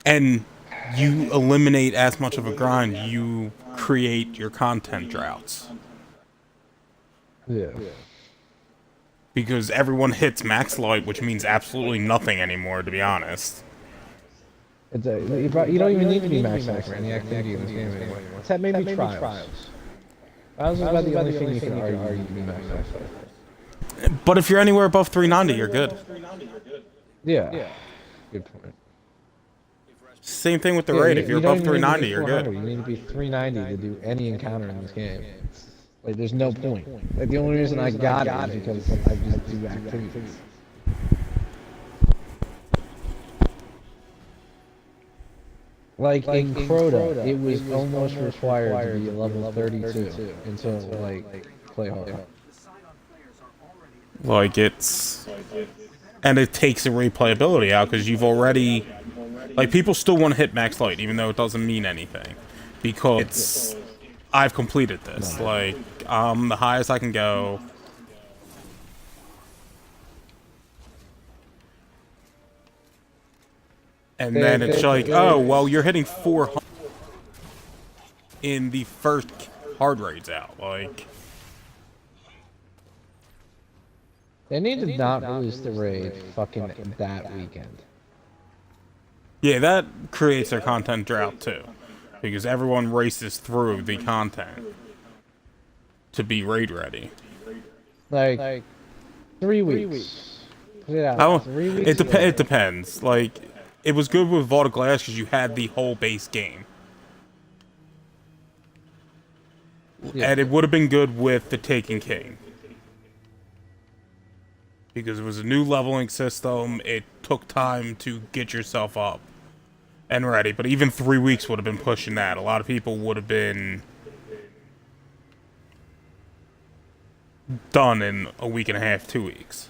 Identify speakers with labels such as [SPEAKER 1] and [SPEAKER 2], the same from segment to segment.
[SPEAKER 1] and you eliminate as much of a grind, you create your content droughts.
[SPEAKER 2] Yeah.
[SPEAKER 1] Because everyone hits max light, which means absolutely nothing anymore, to be honest.
[SPEAKER 2] You don't even need to be max life for any activity in this game anymore. Except maybe trials. Trials is about the only thing you can argue you need to be max life for.
[SPEAKER 1] But if you're anywhere above 390, you're good.
[SPEAKER 2] Yeah. Good point.
[SPEAKER 1] Same thing with the raid. If you're above 390, you're good.
[SPEAKER 2] You need to be 390 to do any encounter in this game. Like, there's no point. Like, the only reason I got it is because I just do activities. Like, in Crota, it was almost required to be level 32 until, like, play hard.
[SPEAKER 1] Like, it's... And it takes the replayability out, because you've already... Like, people still want to hit max light, even though it doesn't mean anything. Because I've completed this. Like, the highest I can go. And then it's like, oh, well, you're hitting 400 in the first hard raids out. Like...
[SPEAKER 2] They need to not release the raid fucking that weekend.
[SPEAKER 1] Yeah, that creates their content drought too, because everyone races through the content to be raid ready.
[SPEAKER 2] Like 3 weeks.
[SPEAKER 1] Yeah, it depends. Like, it was good with Vault of Glass because you had the whole base game, and it would have been good with the Taken King. Because it was a new leveling system, it took time to get yourself up and ready. But even 3 weeks would have been pushing that. A lot of people would have been done in a week and a half, 2 weeks.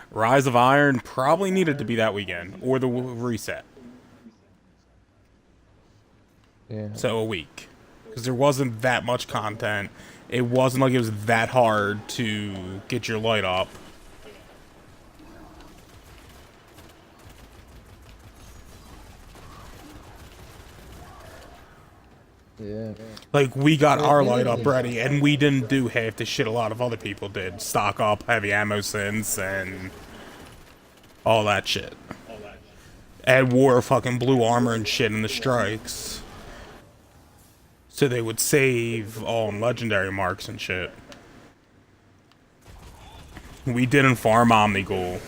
[SPEAKER 1] Rise of Iron probably needed to be that weekend, or the reset.
[SPEAKER 2] Yeah.
[SPEAKER 1] So a week. Because there wasn't that much content. It wasn't like it was that hard to get your light up.
[SPEAKER 2] Yeah.
[SPEAKER 1] Like, we got our light up ready, and we didn't do half the shit a lot of other people did. Stock up heavy ammo synths and all that shit. And wore fucking blue armor and shit in the strikes. So they would save on legendary marks and shit. We didn't farm Omnigul.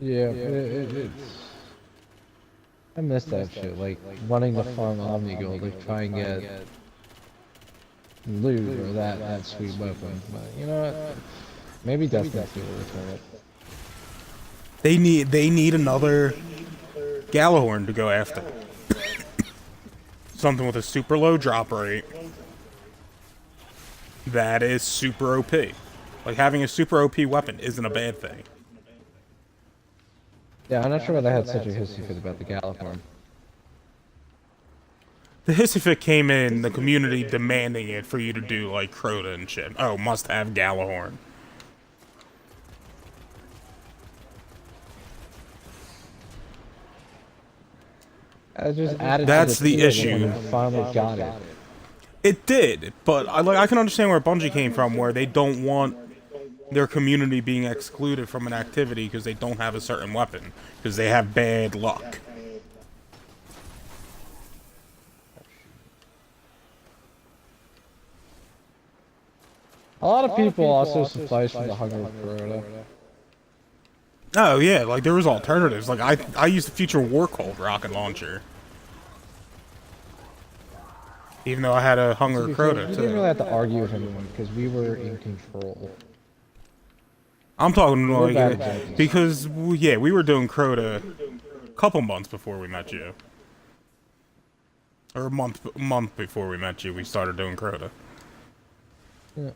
[SPEAKER 2] Yeah, it's... I miss that shit, like wanting to farm Omnigul to try and get loot or that sweet weapon. But you know what? Maybe Destiny 2 will return it.
[SPEAKER 1] They need another Gallahorn to go after. Something with a super low drop rate. That is super OP. Like, having a super OP weapon isn't a bad thing.
[SPEAKER 2] Yeah, I'm not sure why they had such a hissy fit about the Gallahorn.
[SPEAKER 1] The hissy fit came in the community demanding it for you to do, like, Crota and shit. Oh, must have Gallahorn.
[SPEAKER 2] I just added
[SPEAKER 1] That's
[SPEAKER 2] to
[SPEAKER 1] the issue.
[SPEAKER 2] When I finally got it.
[SPEAKER 1] It did, but I can understand where Bungie came from, where they don't want their community being excluded from an activity because they don't have a certain weapon, because they have bad luck.
[SPEAKER 2] A lot of people also suffice from the hunger of Corona.
[SPEAKER 1] Oh yeah, like there was alternatives. Like I used the Future War Cult rocket launcher, even though I had a Hunger Crota too.
[SPEAKER 2] You didn't really have to argue with anyone because we were in control.
[SPEAKER 1] I'm talking like because yeah, we were doing Crota a couple months before we met you, or a month before we met you. We started doing Crota.
[SPEAKER 2] Yeah.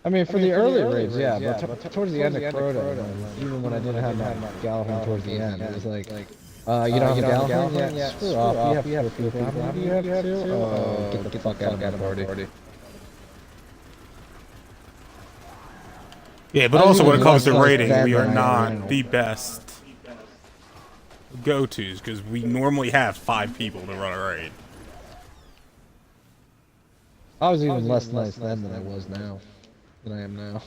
[SPEAKER 2] I mean, for the early raids, yeah, but towards the end of Crota, even when I didn't have my Gallahorn towards the end, it was like, You don't have a Gallifreyan? Yeah, screw off. You have 4 people. How many do you have? 2? Oh, get the fuck out of my party.
[SPEAKER 1] Yeah, but also when it comes to raiding, we are not the best go-tos, because we normally have 5 people to run a raid.
[SPEAKER 2] I was even less nice then than I was now. Than I am now.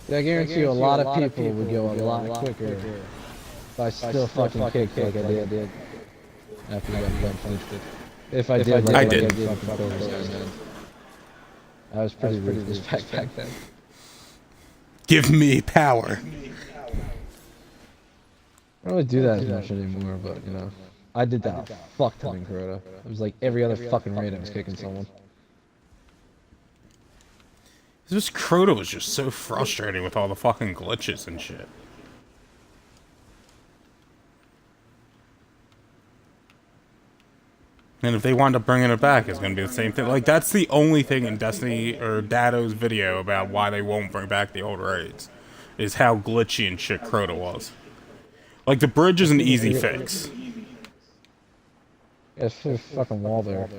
[SPEAKER 2] Yeah, I guarantee you a lot of people would go a lot quicker if I still fucking kicked like I did after you got punched. If I did, like
[SPEAKER 1] I did.
[SPEAKER 2] I was pretty ruthless back then.
[SPEAKER 1] Give me power.
[SPEAKER 2] I don't really do that as much anymore, but you know, I did that a fuck ton in Crota. It was like every other fucking raid I was kicking someone.
[SPEAKER 1] This Crota was just so frustrating with all the fucking glitches and shit. And if they wind up bringing it back, it's gonna be the same thing. Like, that's the only thing in Destiny or Dado's video about why they won't bring back the old raids, is how glitchy and shit Crota was. Like, the bridge is an easy fix.
[SPEAKER 2] Yeah, it's a fucking wall there.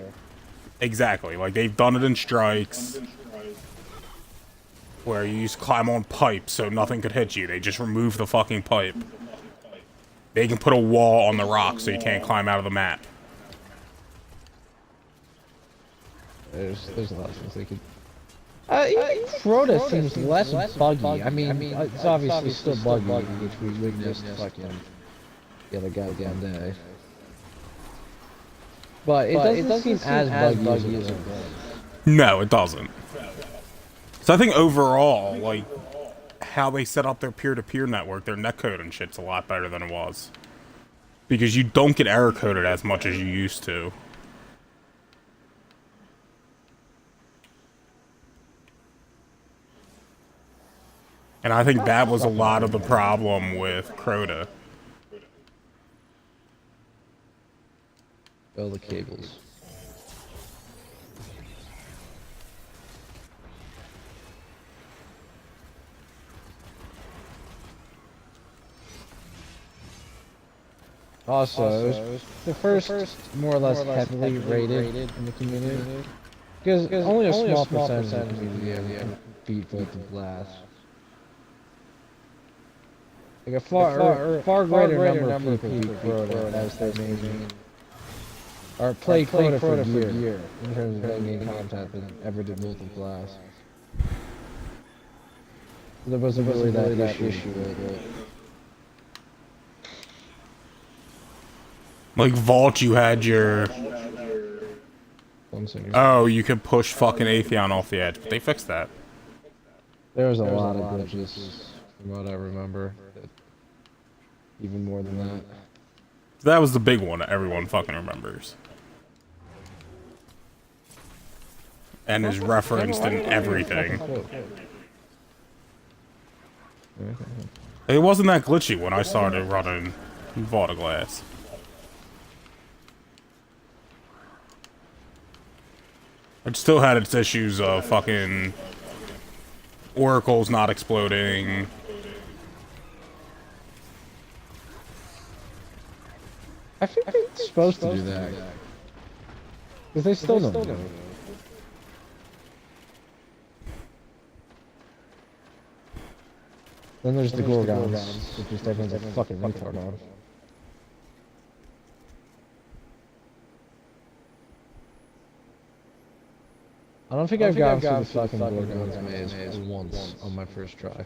[SPEAKER 1] Exactly. Like, they've done it in strikes, where you used to climb on pipes so nothing could hit you. They just remove the fucking pipe. They can put a wall on the rock so you can't climb out of the map.
[SPEAKER 2] There's a lot of things they could. Crota seems less buggy. I mean, it's obviously still buggy, which we witnessed fucking the other goddamn day. But it doesn't seem as buggy as it was.
[SPEAKER 1] No, it doesn't. So I think overall, like, how they set up their peer-to-peer network, their netcode and shit's a lot better than it was. Because you don't get error coded as much as you used to. And I think that was a lot of the problem with Crota.
[SPEAKER 2] Oh, the cables. Also, it was the first more or less heavily rated in the community. Because only a small percentage of the community beat both the blast. Like a far greater number of people beat Crota as their main, or play Crota for a year in terms of in-game content than ever did multiple blasts. There wasn't really that issue with it.
[SPEAKER 1] Like Vault, you had your... Oh, you could push fucking Atheon off the edge, but they fixed that.
[SPEAKER 2] There was a lot of glitches, from what I remember. Even more than that.
[SPEAKER 1] That was the big one that everyone fucking remembers. And is referenced in everything. It wasn't that glitchy when I started running Vault of Glass. It still had its issues of fucking oracles not exploding.
[SPEAKER 2] I think they're supposed to do that. Because they still don't do it. Then there's the Gorgons, which just everyone's a fucking retard on. I don't think I've gone through the fucking Gorgons maze once on my first try.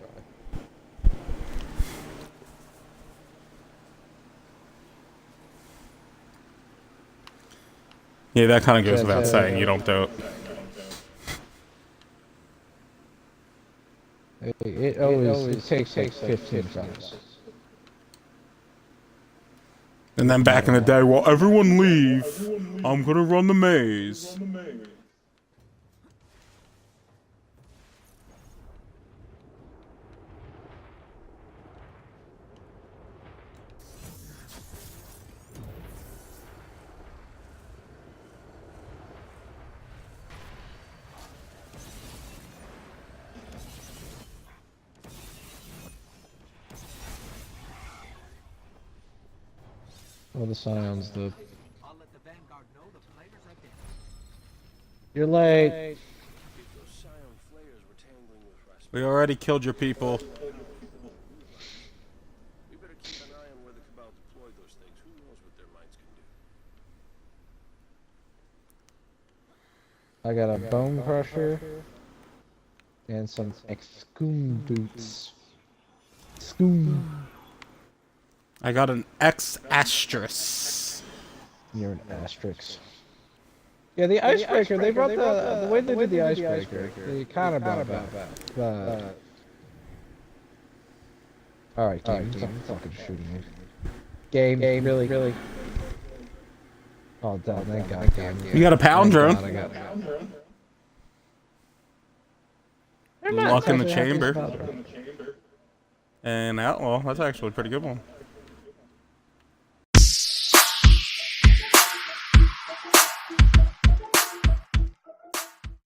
[SPEAKER 1] Yeah, that kind of goes without saying. You don't do it.
[SPEAKER 2] It takes like 15 tries.
[SPEAKER 1] And then back in the day, well, everyone leave. I'm gonna run the maze.
[SPEAKER 2] Well, the Scions did. You're late.
[SPEAKER 1] We already killed your people.
[SPEAKER 3] We better keep an eye on where the Cabal deployed those things. Who knows what their minds can do.
[SPEAKER 2] I got a bone crusher and some excum boots. Scoom.
[SPEAKER 1] I got an X-Astris.
[SPEAKER 2] You're an asterisk. Yeah, the icebreaker. They brought the way they did the icebreaker. They kind of brought back. All right, game. Stop fucking shooting me. Game. Really. Oh, damn! Thank God.
[SPEAKER 1] You got a pound drone.
[SPEAKER 2] I got
[SPEAKER 1] Luck in the chamber. And Outlaw. That's actually a pretty good one.